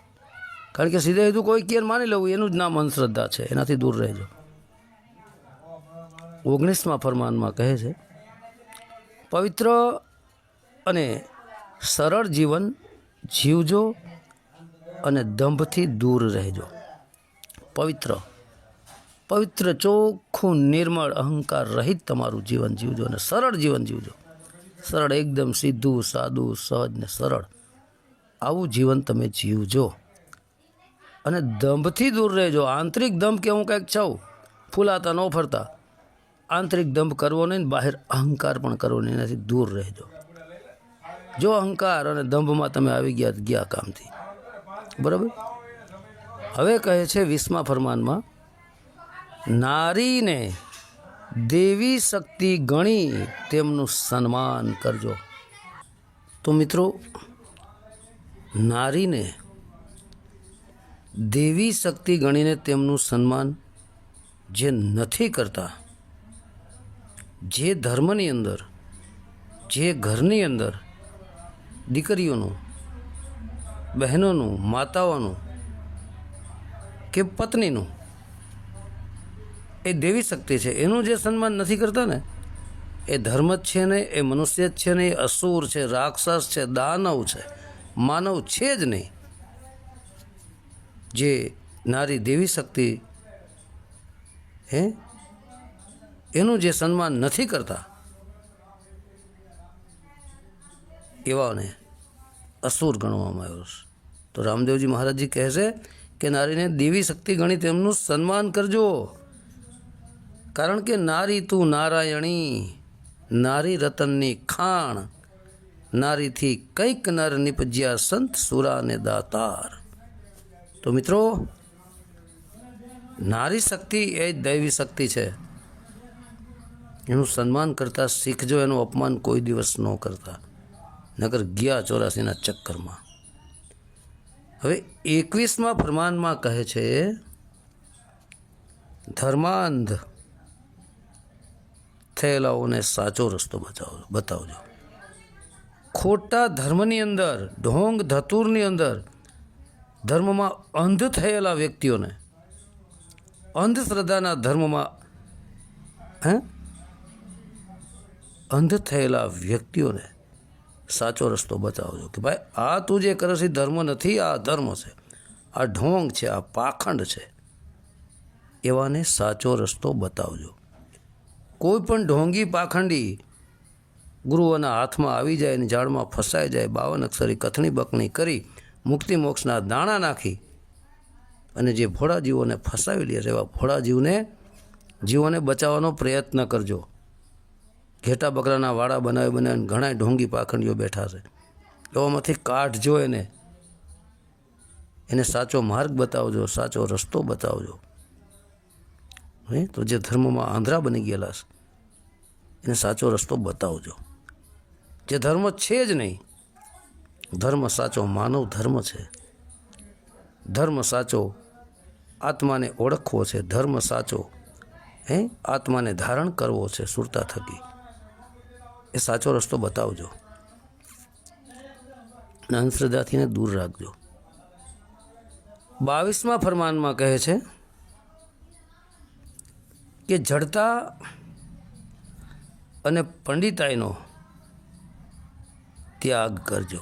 કારણ કે સીધે સીધું કોઈ ક્યારે માની લેવું એનું જ નામ અંધશ્રદ્ધા છે. એનાથી દૂર રહેજો. 19મા ફરમાનમાં કહે છે પવિત્ર અને સરળ જીવન જીવજો અને દંભથી દૂર રહેજો. પવિત્ર, ચોખ્ખું, નિર્મળ, અહંકાર રહિત તમારું જીવન જીવજો અને સરળ જીવન જીવજો. સરળ, એકદમ સીધું, સાદું, સહજ ને સરળ, આવું જીવન તમે જીવજો. અને દંભથી દૂર રહેજો. આંતરિક દંભ કે હું કંઈક છું, ફૂલાતા ન ફરતા, આંતરિક દંભ કરવો નહીં, બહાર અહંકાર પણ કરવો નહીં. એનાથી દૂર રહેજો. જો અહંકાર અને દંભમાં તમે આવી ગયા કામથી, બરાબર. હવે કહે છે 20મા ફરમાનમાં નારીને દેવી શક્તિ ગણી તેમનું સન્માન કરજો. તો મિત્રો, નારીને દેવી શક્તિ ગણીને તેમનું સન્માન જે નથી કરતા, જે ધર્મની અંદર, જે ઘરની અંદર દીકરીઓનું, બહેનોનું, માતાઓનું કે પત્નીનું એ દેવી શક્તિ છે, એનું જે સન્માન નથી કરતા ને, એ ધર્મ જ છે ને, એ મનુષ્ય જ છે ને, એ અસુર છે, રાક્ષસ છે, દાનવ છે, માનવ છે જ નહીં. જે નારી દેવી શક્તિ એનું જે સન્માન નથી કરતા એવાને અસુર ગણવામાં આવ્યો છે. તો રામદેવજી મહારાજજી કહે છે કે નારીને દેવી શક્તિ ગણી તેમનું સન્માન કરજો. કારણ કે નારી તું નારાયણી, નારી રતનની ખાણ, નારીથી કંઈક નર નિપજ્યા સંત સુરાને દાતાર. તો મિત્રો, નારી શક્તિ એ દૈવી શક્તિ છે. એનું સન્માન કરતાં શીખજો. એનું અપમાન કોઈ દિવસ ન કરતા, નગર ગયા 84ના ચક્કરમાં. હવે 21મા ફરમાનમાં કહે છે ધર્માંધ થયેલાઓને સાચો રસ્તો બતાવજો. ખોટા ધર્મની અંદર, ઢોંગ ધતુરની અંદર, ધર્મમાં અંધ થયેલા વ્યક્તિઓને, અંધશ્રદ્ધાના ધર્મમાં અંધ થયેલા વ્યક્તિઓને સાચો રસ્તો બતાવજો કે ભાઈ આ તું જે કરે છે ધર્મ નથી, આ ધર્મ છે. આ ઢોંગ છે, આ પાખંડ છે, એવાને સાચો રસ્તો બતાવજો. કોઈ પણ ઢોંગી પાખંડી ગુરુઓના હાથમાં આવી જાય અને ઝાડમાં ફસાઈ જાય, 52 અક્ષરી કથણી બકણી કરી મુક્તિ મોક્ષના દાણા નાખી અને જે ભોળા જીવોને ફસાવી લે છે એવા ભોળા જીવોને બચાવવાનો પ્રયત્ન કરજો. ઘેટા બકરાના વાડા બનાવીને ઘણા ઢોંગી પાખંડીઓ બેઠા છે, એવામાંથી કાઢજો એને સાચો માર્ગ બતાવજો, સાચો રસ્તો બતાવજો. તો જે ધર્મમાં આંધળા બની ગયેલા છે એને સાચો રસ્તો બતાવજો. જે ધર્મ છે જ નહીં, ધર્મ સાચો માનવ ધર્મ છે, ધર્મ સાચો આત્માને ઓળખવો છે, ધર્મ સાચો આત્માને ધારણ કરવો છે સુરતા થકી, એ સાચો રસ્તો બતાવજો અને અંધશ્રદ્ધાથીને દૂર રાખજો. 22મા ફરમાનમાં કહે છે કે જડતા અને પંડિતાઈનો ત્યાગ કરજો.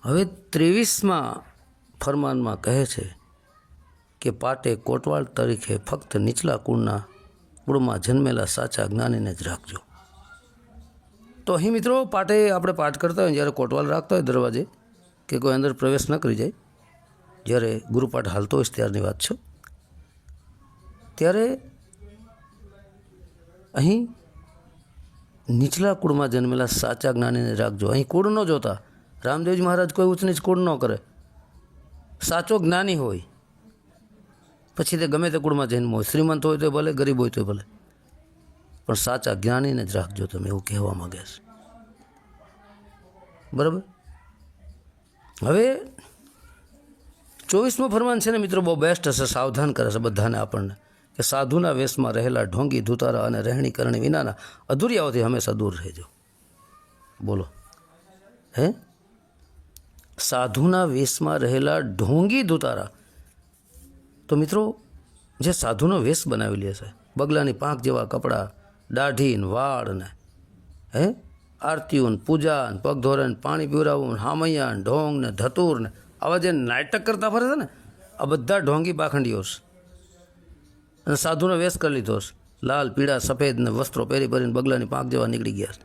હવે 23મા ફરમાનમાં કહે છે કે પાટે કોટવાલ તરીકે ફક્ત નીચલા કુળમાં જન્મેલા સાચા જ્ઞાનીને જ રાખજો. તો અહીં મિત્રો પાટે આપણે પાઠ કરતા હોય જ્યારે કોટવાલ રાખતા હોય દરવાજે કે કોઈ અંદર પ્રવેશ ન કરી જાય, જ્યારે ગુરુપાઠ હાલતો હોય ત્યારની વાત છે, ત્યારે અહીં નીચલા કુળમાં જન્મેલા સાચા જ્ઞાનીને રાખજો. અહીં કુળ ન જોતા. રામદેવજી મહારાજ કોઈ ઊંચ નીચ કુળ ન કરે. સાચો જ્ઞાની હોય પછી તે ગમે તે કુળમાં જન્મ હોય, શ્રીમંત હોય તો ભલે, ગરીબ હોય તો ભલે, પણ સાચા જ્ઞાનીને જ રાખજો. તમે એવું કહેવા માંગે છે, બરાબર. હવે 24મો ફરમાન છે ને મિત્રો, બહુ બેસ્ટ હશે, સાવધાન કરે છે બધાને આપણને કે સાધુના વેશમાં રહેલા ઢોંગી ધૂતારા અને રહેણી કરણી વિનાના અધૂરિયાઓથી હંમેશા દૂર રહેજો. બોલો, સાધુના વેશમાં રહેલા ઢોંગી ધૂતારા. તો મિત્રો જે સાધુનો વેશ બનાવી લે છે, બગલાની પાંખ જેવા કપડાં, દાઢી ને વાળ ને આરતીઓ ને પૂજા ને પગ ધોરે ને પાણી પીવડાવવું ને હામૈયા ને ઢોંગ ને ધતુર ને આવા જે નાટક કરતા ફરે છે ને, આ બધા ઢોંગી પાખંડીઓ છે. અને સાધુનો વેશ કરી લીધો છે, લાલ પીળા સફેદ ને વસ્ત્રો પહેરીને બગલાની પાંખ જેવા નીકળી ગયા છે.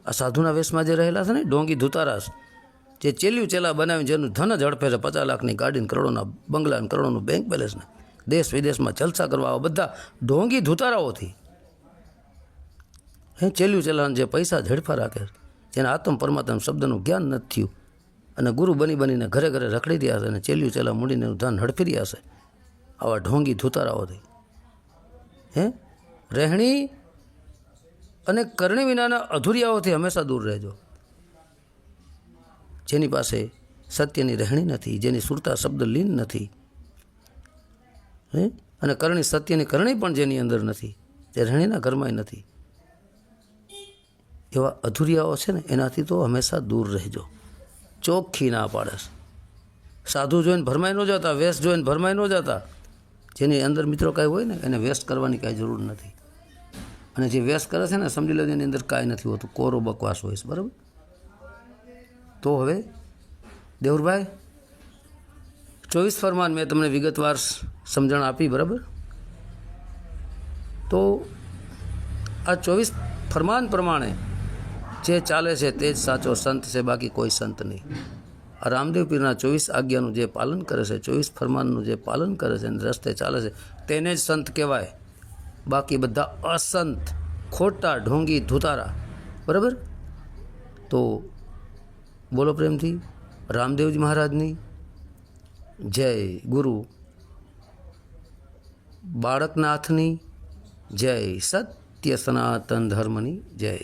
આ સાધુના વેશમાં જે રહેલા છે ને ઢોંગી ધૂતારા છે, જે ચેલ્યું ચેલા બનાવીને જેનું ધન જ હડપે છે, 50 લાખની ગાડીને, કરોડોના બંગલા ને કરોડોનું બેંક બેલેન્સ ને દેશ વિદેશમાં જલસા કરવા આવા બધા ઢોંગી ધૂતારાઓથી ચેલ્યું ચેલાને જે પૈસા ઝડપા રાખે, જેને આત્મ પરમાત્મા શબ્દનું જ્ઞાન નથી થયું અને ગુરુ બનીને ઘરે ઘરે રખડી રહ્યા છે અને ચેલ્યું ચેલા મૂડીને ધન હડપી રહ્યા છે, આવા ઢોંગી ધૂતારાઓથી રહેણી અને કરણી વિનાના અધૂરિયાઓથી હંમેશા દૂર રહેજો. જેની પાસે સત્યની રહેણી નથી, જેની સુરતા શબ્દ લીન નથી, અને કરણી સત્યની કરણી પણ જેની અંદર નથી, જે રહેણીના ઘરમાં નથી, એવા અધૂરિયાઓ છે ને એનાથી તો હંમેશા દૂર રહેજો. ચોખ્ખી ના પાડે. સાધુ જોઈને ભરમાઈ ન જતા, વેશ જોઈને ભરમાઈ ન જતા. જેની અંદર મિત્રો કાંઈ હોય ને એને વેસ્ટ કરવાની કાંઈ જરૂર નથી. અને જે વેસ્ટ કરે છે ને સમજી લેજો એની અંદર કાંઈ નથી હોતું, કોરો બકવાસ હોય છે, બરાબર. તો હવે દેવરભાઈ 24 ફરમાન મેં તમને વિગતવાર સમજણ આપી, બરાબર. તો આ 24 ફરમાન પ્રમાણે જે ચાલે છે તે જ સાચો સંત છે, બાકી કોઈ સંત નહીં. આ રામદેવ પીરના 24 આજ્ઞાનું જે પાલન કરે છે, 24 ફરમાનનું જે પાલન કરે છે અને રસ્તે ચાલે છે તેને જ સંત કહેવાય. બાકી બધા અસંત, ખોટા, ઢોંગી ધૂતારા, બરાબર. તો બોલો પ્રેમથી રામદેવજી મહારાજની જય, ગુરુ બાળકનાથની જય, સત્ય સનાતન ધર્મની જય.